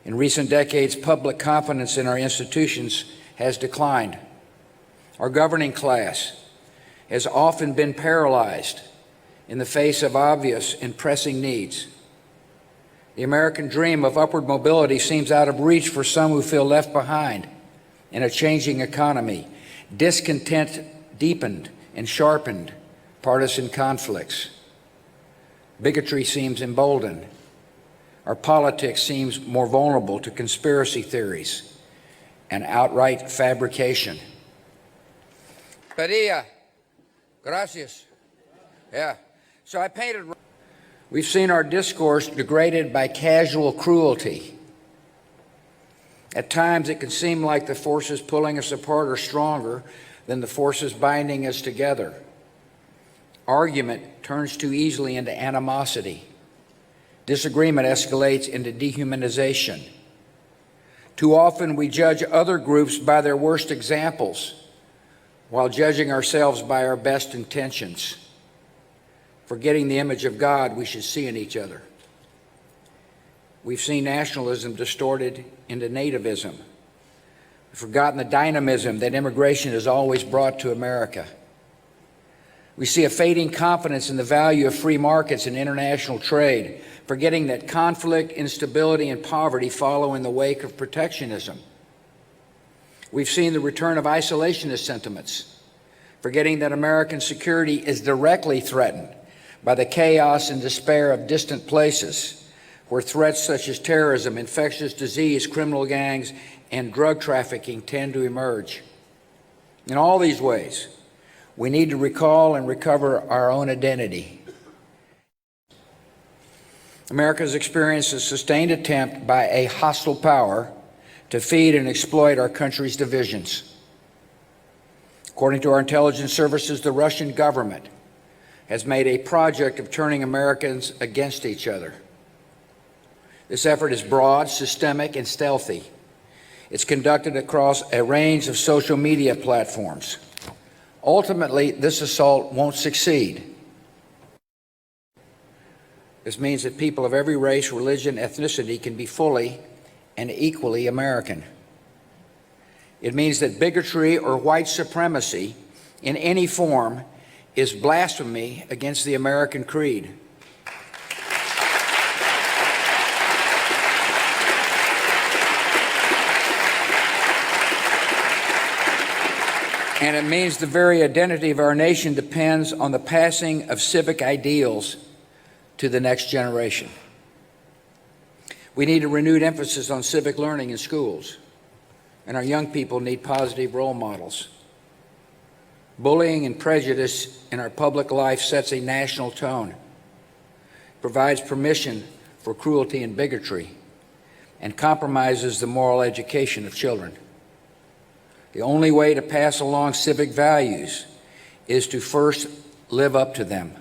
In recent decades, public confidence in our institutions has declined. Our governing class has often been paralyzed in the face of obvious and pressing needs. The American dream of upward mobility seems out of reach for some who feel left behind in a changing economy. Discontent deepened and sharpened partisan conflicts. Bigotry seems emboldened. Our politics seems more vulnerable to conspiracy theories and outright fabrication. Padilla, gracias. Yeah. So I painted. We've seen our discourse degraded by casual cruelty. At times it can seem like the forces pulling us apart are stronger than the forces binding us together. Argument turns too easily into animosity. Disagreement escalates into dehumanization. Too often we judge other groups by their worst examples, while judging ourselves by our best intentions, forgetting the image of God we should see in each other. We've seen nationalism distorted into nativism. We've forgotten the dynamism that immigration has always brought to America. We see a fading confidence in the value of free markets and international trade, forgetting that conflict, instability, and poverty follow in the wake of protectionism. We've seen the return of isolationist sentiments, forgetting that American security is directly threatened by the chaos and despair of distant places, where threats such as terrorism, infectious disease, criminal gangs, and drug trafficking tend to emerge. In all these ways, we need to recall and recover our own identity. America has experienced a sustained attempt by a hostile power to feed and exploit our country's divisions. According to our intelligence services, the Russian government has made a project of turning Americans against each other. This effort is broad, systemic, and stealthy. It's conducted across a range of social media platforms. Ultimately, this assault won't succeed. This means that people of every race, religion, ethnicity can be fully and equally American. It means that bigotry or white supremacy in any form is blasphemy against the American creed. And it means the very identity of our nation depends on the passing of civic ideals to the next generation. We need a renewed emphasis on civic learning in schools, and our young people need positive role models. Bullying and prejudice in our public life sets a national tone, provides permission for cruelty and bigotry, and compromises the moral education of children. The only way to pass along civic values is to first live up to them.